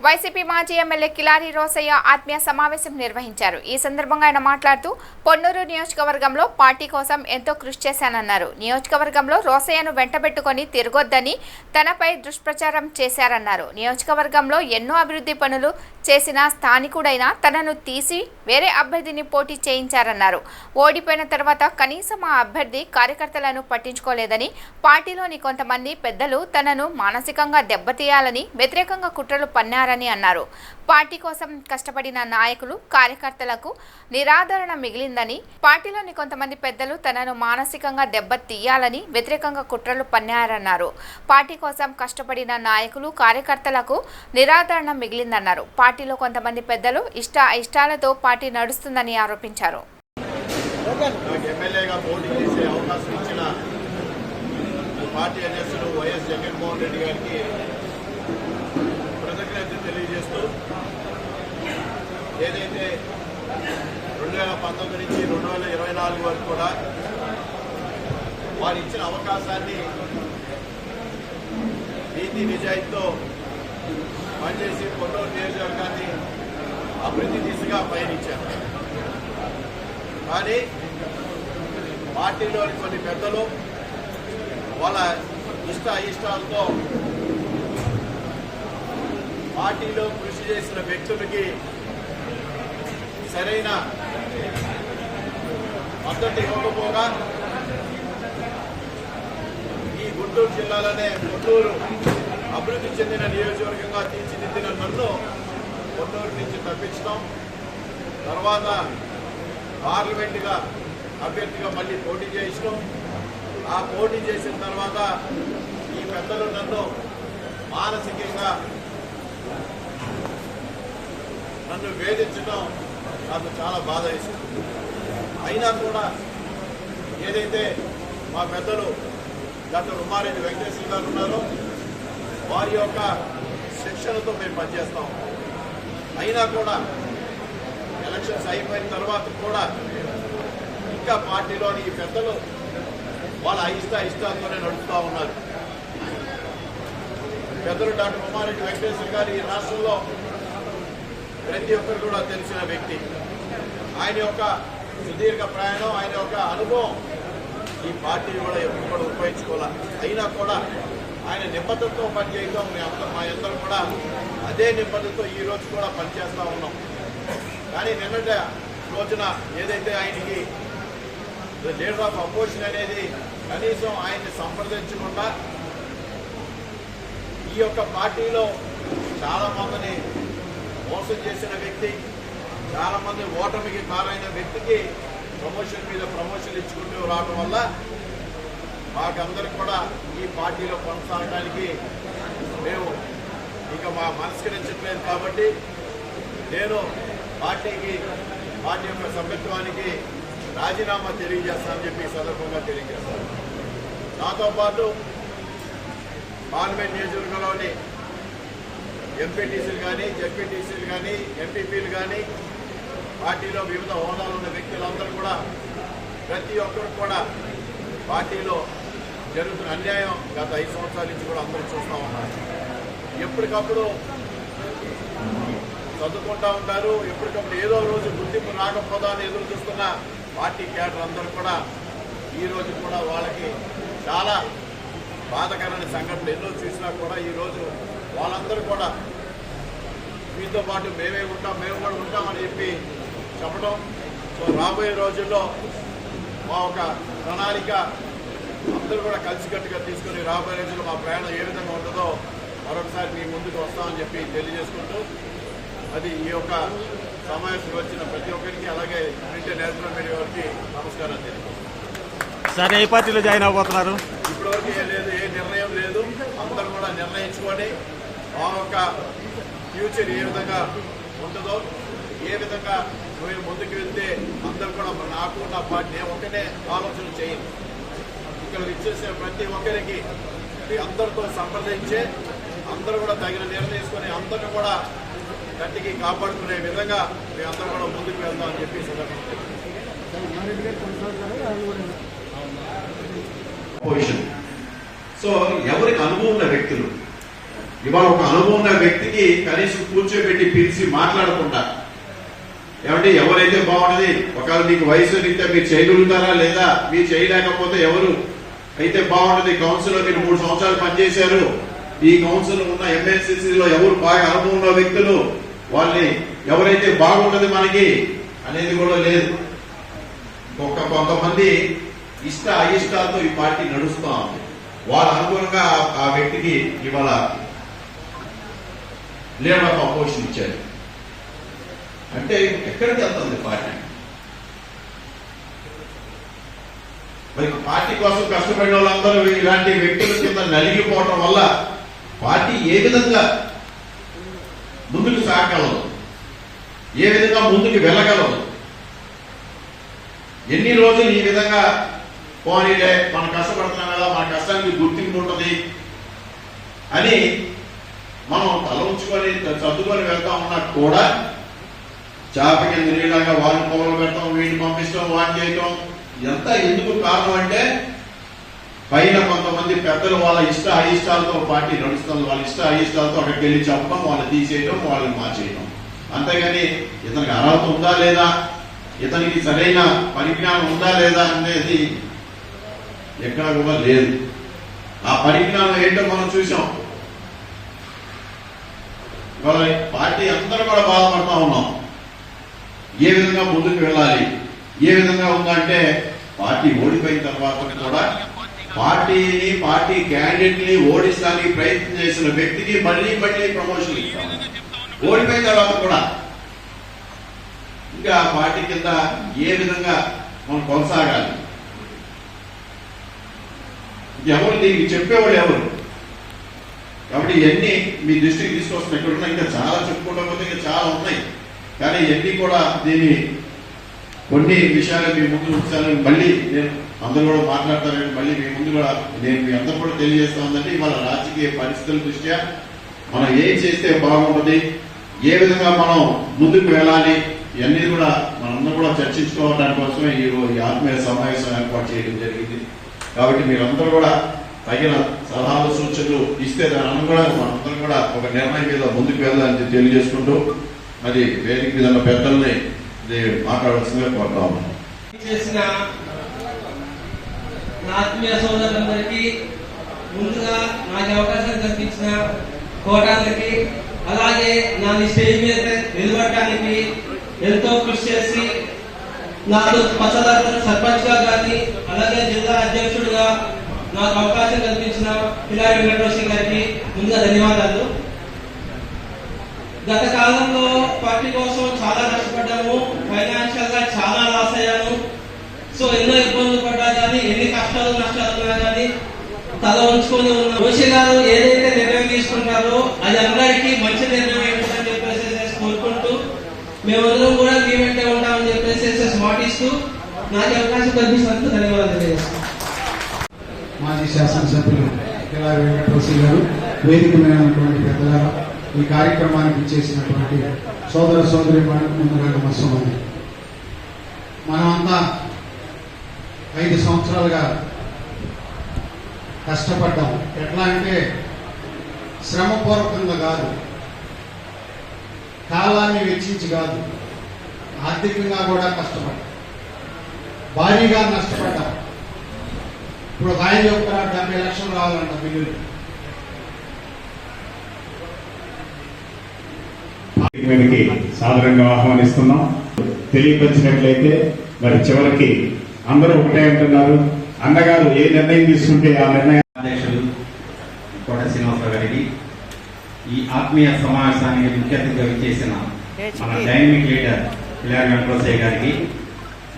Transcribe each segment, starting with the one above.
YCP మాజీ MLA Kilari Rosaiah ఆత్మీయ సమావేశం నిర్వహించారు. ఈ సందర్భంగా ఆయన మాట్లాడుతూ పొన్నూరు నియోజకవర్గంలో పార్టీ కోసం ఎంతో కృషి చేశానన్నారు. నియోజకవర్గంలో రోసయ్యను వెంటబెట్టుకొని తిరగొద్దని తనపై దుష్ప్రచారం చేశారన్నారు. నియోజకవర్గంలో ఎన్నో అభివృద్ధి పనులు చేసిన స్థానికుడైన తనను తీసి వేరే అభ్యర్థిని పోటీ చేయించారన్నారు. ఓడిపోయిన తర్వాత కనీసం ఆ అభ్యర్థి కార్యకర్తలను పట్టించుకోలేదని, పార్టీలోని కొంతమంది పెద్దలు తనను మానసికంగా దెబ్బతీయాలని వ్యతిరేకంగా కుట్రలు పన్నారని అన్నారు. పార్టీ కోసం కష్టపడిన నాయకులు కార్యకర్తలకు నిరాదరణ మిగిలిందని, పార్టీలోని కొంతమంది పెద్దలు తనను మానసికంగా దెబ్బతీయాలని వ్యతిరేకంగా కుట్రలు పన్నారన్నారు. పార్టీ కోసం కష్టపడిన నాయకులు కార్యకర్తలకు నిరాదరణ మిగిలిందన్నారు. పార్టీలో కొంతమంది పెద్దలు ఇష్టాలతో పార్టీ నడుస్తుందని ఆరోపించారు. పార్టీ అధ్యక్షుడు వైఎస్ జగన్మోహన్ రెడ్డి గారికి కృతజ్ఞతలు తెలియజేస్తూ, ఏదైతే 2019 నుంచి 2024 వరకు కూడా వారు ఇచ్చిన అవకాశాన్ని నీతి నిజాయితీతో పనిచేసి పొన్నూరు నియోజకవర్గాన్ని అభివృద్ధి దిశగా పయనించారు. కానీ పార్టీలోని కొన్ని పెద్దలు వాళ్ళ ఇష్టాలతో పార్టీలో కృషి చేసిన వ్యక్తులకి సరైన మద్దతు ఇవ్వకపోగా ఈ గుంటూరు జిల్లాలోనే గుంటూరు అభివృద్ధి చెందిన నియోజకవర్గంగా తీర్చిదిద్దిన నన్ను గుంటూరు నుంచి తప్పించడం, తర్వాత పార్లమెంటుగా అభ్యర్థిగా మళ్ళీ పోటీ చేయించడం, ఆ పోటీ చేసిన తర్వాత ఈ పెద్దలు నన్ను మానసికంగా నన్ను వేధించడం నాకు చాలా బాధ వేసింది. అయినా కూడా ఏదైతే మా పెద్దలు డాక్టర్ ఉమ్మారెడ్డి వెంకటేశ్వర గారు ఉన్నారో వారి యొక్క శిక్షణతో మేము పనిచేస్తాం. అయినా కూడా ఎలక్షన్స్ అయిపోయిన తర్వాత కూడా ఇంకా పార్టీలోని ఈ పెద్దలు వాళ్ళ ఇష్టాలతోనే నడుపుతూ ఉన్నారు. పెద్దలు డాక్టర్ ఉమ్మారెడ్డి వెంకటేశ్వర గారు ఈ రాష్ట్రంలో ప్రతి ఒక్కరు కూడా తెలిసిన వ్యక్తి. ఆయన యొక్క సుదీర్ఘ ప్రయాణం, ఆయన యొక్క అనుభవం ఈ పార్టీ కూడా ఎప్పుడు కూడా ఉపయోగించుకోవాలి. అయినా కూడా ఆయన నిబద్ధతతో పనిచేయడం మా అందరం కూడా అదే నిబద్ధతతో ఈ రోజు కూడా పనిచేస్తూ ఉన్నాం. కానీ నిన్నటి రోజున ఏదైతే ఆయనకి లీడర్ ఆఫ్ అపోజిషన్ అనేది కనీసం ఆయన్ని సంప్రదించకుండా ఈ యొక్క పార్టీలో చాలా మందిని మోసం చేసిన వ్యక్తి, చాలా మంది ఓటమికి కారైన వ్యక్తికి ప్రమోషన్ మీద ప్రమోషన్ ఇచ్చుకుంటూ రావడం వల్ల మాకందరికి కూడా ఈ పార్టీలో కొనసాగడానికి మేము ఇక మా మనస్కరించట్లేదు. కాబట్టి నేను పార్టీ యొక్క సభ్యత్వానికి రాజీనామా తెలియజేస్తానని చెప్పి ఈ సందర్భంగా తెలియజేస్తాను. నాతో పాటు పార్లమెంట్ నియోజకవర్గంలోని ఎంపీటీసీలు కానీ, జెడ్పీటీసీలు కానీ, ఎంపీపీలు కానీ, పార్టీలో వివిధ హోదాలు ఉన్న వ్యక్తులందరూ కూడా ప్రతి ఒక్కరు కూడా పార్టీలో జరుగుతున్న అన్యాయం గత 5 సంవత్సరాల నుంచి కూడా అందరూ చూస్తూ ఉన్నారు. ఎప్పటికప్పుడు చదువుకుంటూ ఉంటారు. ఎప్పటికప్పుడు ఏదో రోజు గుర్తింపు రాకపోదా అని ఎదురు చూస్తున్న పార్టీ క్యాడర్ అందరూ కూడా ఈ రోజు కూడా వాళ్ళకి చాలా బాధకరమైన సంఘటనలు ఎన్నో చూసినా కూడా ఈరోజు వాళ్ళందరూ కూడా మీతో పాటు మేము కూడా ఉంటామని చెప్పి చెప్పడం. సో రాబోయే రోజుల్లో మా ఒక ప్రణాళిక అందరూ కూడా కలిసికట్టుగా తీసుకుని రాబోయే రోజుల్లో మా ప్రయాణం ఏ విధంగా ఉంటుందో మరొకసారి మీ ముందుకు వస్తామని చెప్పి తెలియజేసుకుంటూ, అది ఈ యొక్క సమావేశంలో వచ్చిన ప్రతి ఒక్కరికి, అలాగే ప్రింట్ నేషనల్ మీడియా వారికి నమస్కారం తెలియజేస్తాను. సార్, ఏ పార్టీలో జాయిన్ అవబోతున్నారు? ఇప్పటివరకు ఏ నిర్ణయం లేదు. అందరూ కూడా నిర్ణయించుకొని మా యొక్క ఫ్యూచర్ ఏ విధంగా ఉంటుందో, ఏ విధంగా మేము ముందుకు వెళ్తే అందరూ కూడా నాకు నా పార్టీ నేను ఒక్కనే ఆలోచన చేయండి. ఇక్కడ ఇచ్చేసిన ప్రతి ఒక్కరికి అందరితో సంప్రదించే అందరూ కూడా తగిన నిర్ణయం తీసుకొని అందరిని కూడా గట్టికి కాపాడుకునే విధంగా మేమందరూ కూడా ముందుకు వెళ్దామని చెప్పి పొజిషన్. సో ఎవరికి అనుభవం ఉన్న వ్యక్తులు ఇవాళ ఒక అనుభవం ఉన్న వ్యక్తికి కనీసం కూర్చోబెట్టి పిలిచి మాట్లాడకుండా ఏమంటే ఎవరైతే బాగుంటుంది, ఒకవేళ మీకు వయసు రీత్యా మీరు చేయగలుగుతారా లేదా, మీరు చేయలేకపోతే ఎవరు అయితే బాగుంటుంది, కౌన్సిల్లో మీరు 3 సంవత్సరాలు పనిచేశారు, ఈ కౌన్సిల్ ఉన్న ఎమ్మెల్సీసీలో ఎవరు బాగా అనుభవం ఉన్న వ్యక్తులు, వాళ్ళని ఎవరైతే బాగుంటుంది మనకి అనేది కూడా లేదు. కొంతమంది ఇష్ట అయిష్టాలతో ఈ పార్టీ నడుస్తా ఉంది. వాళ్ళ అనుగుణంగా ఆ వ్యక్తికి ఇవాళ లీడర్ ఆఫ్ అపోజిషన్ ఇచ్చారు. అంటే ఎక్కడికి వెళ్తుంది పార్టీ? మరి పార్టీ కోసం కష్టపడిన వాళ్ళందరూ ఇలాంటి వ్యక్తుల కింద నలిగిపోవటం వల్ల పార్టీ ఏ విధంగా ముందుకు సాగగలదు, ఏ విధంగా ముందుకు వెళ్ళగలదు? ఎన్ని రోజులు ఈ విధంగా పోనీలే మనం కష్టపడుతున్నాం కదా, మన కష్టానికి గుర్తింపు ఉంటుంది అని మనం తల ఉంచుకొని చదువుకొని వెళ్తా ఉన్నా కూడా చేప కింద నీళ్ళగా వాళ్ళని పొగలు పెట్టడం, వీడిని పంపించడం, వాడిని చేయటం ఎంత ఎందుకు కారణం అంటే పైన కొంతమంది పెద్దలు వాళ్ళ ఇష్ట అయిష్టాలతో పార్టీ నడుస్తుంది. వాళ్ళ ఇష్ట అయిష్టాలతో అక్కడికి వెళ్ళి చెప్పడం, వాళ్ళని తీసేయడం, వాళ్ళని మార్చేయడం. అంతేగాని ఇతనికి అర్హత ఉందా లేదా, ఇతనికి సరైన పరిజ్ఞానం ఉందా లేదా అనేది ఎక్కడ కూడా లేదు. ఆ పరిజ్ఞానం ఏంటో మనం చూసాం. వాళ్ళ పార్టీ అందరూ కూడా బాధపడతా ఉన్నాం. ఏ విధంగా ముందుకు వెళ్ళాలి, ఏ విధంగా ఉందంటే పార్టీ ఓడిపోయిన తర్వాత కూడా పార్టీ క్యాండిడేట్ ని ఓడించడానికి ప్రయత్నం చేసిన వ్యక్తికి మళ్ళీ ప్రమోషన్ ఇస్తాం. ఓడిపోయిన తర్వాత కూడా ఇంకా పార్టీ కింద ఏ విధంగా మనం కొనసాగాలి, ఎవరు దీనికి చెప్పేవాళ్ళు ఎవరు? కాబట్టి ఇవన్నీ మీ దృష్టికి తీసుకొస్తున్నాయి. ఇక్కడ ఉన్న ఇంకా చాలా చెప్పుకుంటా పోతే ఇంకా చాలా ఉన్నాయి. కానీ ఇవన్నీ కూడా దీన్ని కొన్ని విషయాలు మీ ముందు ఉంచాలని మళ్ళీ నేను అందరూ కూడా మాట్లాడతారని మళ్ళీ మీ ముందు కూడా నేను మీ అందరూ కూడా తెలియజేస్తా ఉందంటే ఇవాళ రాజకీయ పరిస్థితుల దృష్ట్యా మనం ఏం చేస్తే బాగుంటుంది, ఏ విధంగా మనం ముందుకు వెళ్ళాలి, ఇవన్నీ కూడా మనందరూ కూడా చర్చించుకోవడానికి కోసమే ఈ ఆత్మీయ సమావేశం ఏర్పాటు చేయడం జరిగింది. కాబట్టి మీరందరూ కూడా తగిన సలహాలు సూచనలు ఇస్తే దాని అనుగుణంగా మనందరం కూడా ఒక నిర్ణయం మీద ముందుకు వెళ్ళాలని తెలియజేసుకుంటూ మరి వేదిక మీద ఉన్న పెద్దల్ని మాట్లాడాల్సిందిగా కోరుతా ఉన్నాను. చేసిన నా ఆత్మీయ సోదరులందరికీ ముందుగా నాకు అవకాశం కల్పించిన కోటాలకి, అలాగే నా స్టేజ్ మీద నిలబడటానికి ఎంతో కృషి చేసి నాకు పచ్చదారుల సర్పంచ్ గా కానీ అలాగే జిల్లా అధ్యక్షుడిగా నాకు అవకాశం కల్పించిన పిల్లారి వెంకటేశ్వర గారికి ముందుగా ధన్యవాదాలు. గత కాలంలో పార్టీ కోసం చాలా కష్టపడ్డాము, ఫైనాన్షియల్ గా చాలా లాస్ అయ్యాను. సో ఎన్నో ఇబ్బందులు పడ్డా కానీ, ఎన్ని కష్టాలు నష్టాలు ఉన్నా కానీ తల ఉంచుకొని ఉన్న రోషి గారు ఏదైతే నిర్ణయం తీసుకుంటారో అది అందరికీ మంచి నిర్ణయం ఏంటని చెప్పేసి కోరుకుంటూ మేమందరం కూడా మీ వెంటే ఉంటామని చెప్పేసి మాటిస్తూ నాకు అవకాశం కల్పించినందుకు ధన్యవాదాలు తెలియజేస్తాను. మాజీ శాసనసభ్యులు పిల్లారి వెంకటేశ్వర గారు, వేదిక మీద ఉన్నటువంటి పెద్దలారా, ఈ కార్యక్రమానికి చేసినటువంటి సోదర సోదరి ముందుగా నమస్కారం. మనమంతా 5 సంవత్సరాలుగా కష్టపడ్డాం. ఎట్లా అంటే శ్రమపూర్వకంగా కాదు, కాలాన్ని వెచ్చించి కాదు, ఆర్థికంగా కూడా కష్టపడ్డాం, భారీగా నష్టపడ్డాం. ఇప్పుడు ఒక ఆయన చెప్తున్నారు 70 లక్షలు రావాలంట బిల్లులు. మీదకి సాదరంగా ఆహ్వానిస్తున్నాం. తెలియపరిచినట్లయితే మరి చివరికి అందరూ ఒకటే అంటున్నారు. అన్నగారు ఏ నిర్ణయం తీసుకుంటే ఆ నిర్ణయం. అధ్యక్షులు కోట శ్రీనివాసరావు గారికి, ఈ ఆత్మీయ సమావేశానికి ముఖ్య అతిథిగా విచ్చేసిన మన డైనమిక్ లీడర్ పిల్లారి వెంకటేశ్వర గారికి,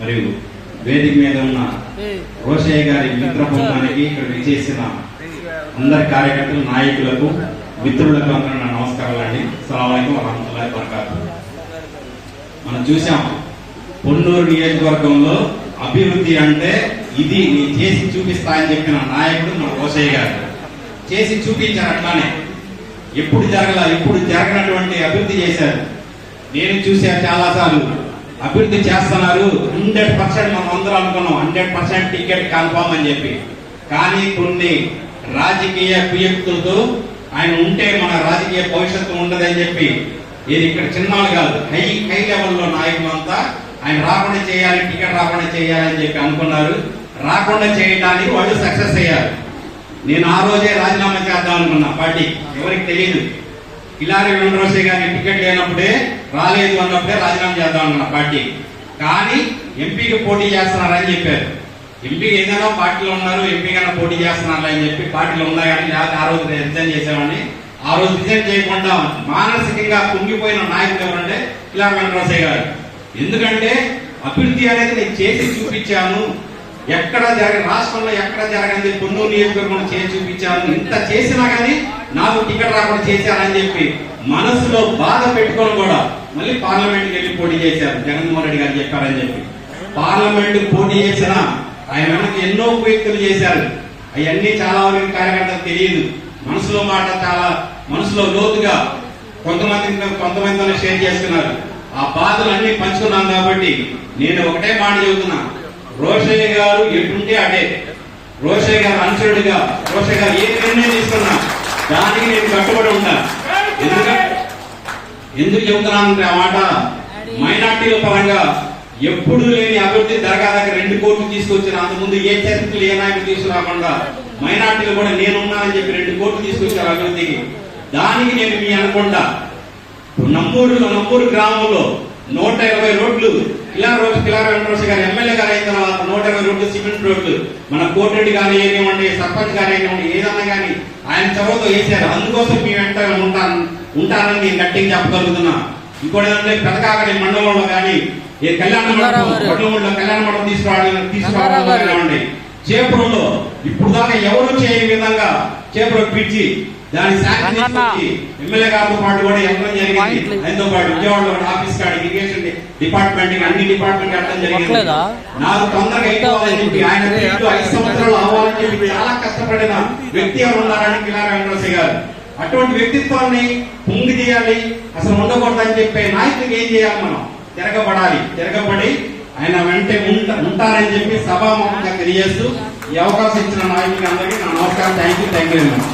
మరియు వేదిక మీద ఉన్న రోషయ్య గారి మిత్ర బృందానికి, ఇక్కడ విచ్చేసిన అందరి కార్యకర్తలు, నాయకులకు, మిత్రులకు అందరూ నా నమస్కారాలండి. అస్సలాము అలైకుం వరహ్మతుల్లాహి వబరకాతుహు. మనం చూసాం పొన్నూరు నియోజకవర్గంలో అభివృద్ధి అంటే ఇది నేను చేసి చూపిస్తా అని చెప్పిన నాయకుడు మన రోషయ్య గారు. చేసి చూపించారు. అట్లానే ఎప్పుడు జరగనటువంటి అభివృద్ధి చేశారు. నేను చూసా చాలా సార్లు అభివృద్ధి చేస్తున్నారు. 100% మనం అందరం అనుకున్నాం 100% టికెట్ కన్ఫామ్ అని చెప్పి. కానీ కొన్ని రాజకీయ కుయుక్తులతో ఆయన ఉంటే మన రాజకీయ భవిష్యత్తు ఉండదని చెప్పి ఇది ఇక్కడ చిన్నాళ్ళు కాదు, హై లెవెల్లో నాయకులంతా ఆయన రాకుండా చేయాలి, టికెట్ రాకుండా చేయాలని చెప్పి అనుకున్నారు. రాకుండా చేయడానికి వాళ్ళు సక్సెస్ అయ్యారు. నేను ఆ రోజే రాజీనామా చేద్దాం అనుకున్నా పార్టీ, ఎవరికి తెలియదు. కిలారి వెంకటరోసయ్య గారికి టికెట్ లేనప్పుడే, రాలేదు అన్నప్పుడే రాజీనామా చేద్దాం అనుకున్నా పార్టీ. కానీ ఎంపీకి పోటీ చేస్తున్నారని చెప్పారు. ఎంపీకి ఏదైనా పార్టీలో ఉన్నారు, ఎంపీకైనా పోటీ చేస్తున్నారు అని చెప్పి పార్టీలో ఉన్నా కానీ లేకపోతే ఆ రోజు రిజైన్ చేసేవాడిని. ఆ రోజు రిజైన్ చేయకుండా మానసికంగా కుంగిపోయిన నాయకుడు ఎవరంటే కిలారి వెంకటరోసయ్య గారు. ఎందుకంటే అభివృద్ధి అనేది నేను చేసి చూపించాను, ఎక్కడ రాష్ట్రంలో ఎక్కడ జరగని పొన్నూరు నియోజకవర్గంలో చేసి చూపించాను, ఇంత చేసినా కానీ నాకు టికెట్ రాకుండా చేశారని చెప్పి మనసులో బాధ పెట్టుకొని కూడా మళ్ళీ పార్లమెంట్కి వెళ్ళి పోటీ చేశారు. జగన్మోహన్ రెడ్డి గారు చెప్పారని చెప్పి పార్లమెంట్ పోటీ చేసిన ఆయన ఎన్నో ఉపయుక్తులు చేశారు. అవన్నీ చాలా వరకు కార్యకర్తలకు తెలియదు. మనసులో మాట చాలా మనసులో లోతుగా కొంతమందితో షేర్ చేసుకున్నారు. ఆ బాధలు అన్ని పంచుకున్నాం కాబట్టి నేను ఒకటే మాట చెబుతున్నా, రోషయ్య గారు ఎటుంటే అటే, రోషయ్య గారు అనుచరుడిగా రోషయ్య గారు ఏ నిర్ణయం తీసుకున్నా దానికి నేను కట్టుబడి ఉంటా. ఎందుకు చెబుతున్నానంటే ఆ మాట, మైనార్టీల పరంగా ఎప్పుడు లేని అభివృద్ధి దరగా దగ్గర 2 కోట్లు తీసుకొచ్చిన, అంతకుముందు ఏ చరిత్రలు ఏ నాయకులు తీసుకురాకుండా మైనార్టీలు కూడా నేనున్నానని చెప్పి 2 కోట్లు తీసుకొచ్చారు అభివృద్ధికి. దానికి నేను మీ అనుకుంటా నంబూరు గ్రామంలో 120 రోడ్లు కిలారి వెంకటరోసయ్య గారు ఎమ్మెల్యే గారు అయిన తర్వాత 120 రోడ్లు సిమెంట్ రోడ్లు మన కోటిరెడ్డి గారు ఏమివ్వండి, సర్పంచ్ గారు ఏమివ్వండి, ఏదన్నా కానీ ఆయన చొరవతో వేశారు. అందుకోసం మీ వెంట ఉంటానని నేను గట్టిగా చెప్పగలుగుతున్నా. ఇంకోటి ఏంటంటే పెదకాకడి మండలంలో కానీ కళ్యాణ మండపం తీసుకురావడం చేపురంలో ఇప్పుడు దాకా ఎవరు చేయని విధంగా చేపురం పిలిచి దాని శాంతి ఎమ్మెల్యే గారితో పాటు కూడా వెళ్ళడం జరిగింది. ఆయనతో పాటు విజయవాడలో ఆఫీస్ కాడ ఇరిగేషన్ డిపార్ట్మెంట్ అన్ని డిపార్ట్మెంట్ వెళ్ళడం జరిగింది. నాకు తొందరగా అయిపోవాలని చెప్పి ఆయన 5 సంవత్సరాలు అవ్వాలని చెప్పి చాలా కష్టపడిన వ్యక్తి ఎవరు ఉన్నారని కిలారి వెంకటరోసయ్య గారు. అటువంటి వ్యక్తిత్వాన్ని పొంగి తీయాలి, అసలు ఉండకూడదని చెప్పే నాయకుడికి ఏం చేయాలి, మనం తిరగబడి ఆయన వెంటే ఉంటారని చెప్పి సభాముఖంగా తెలియజేస్తూ ఈ అవకాశం ఇచ్చిన నాయకులకి అందరికీ నా నమస్కారం. Thank you very much.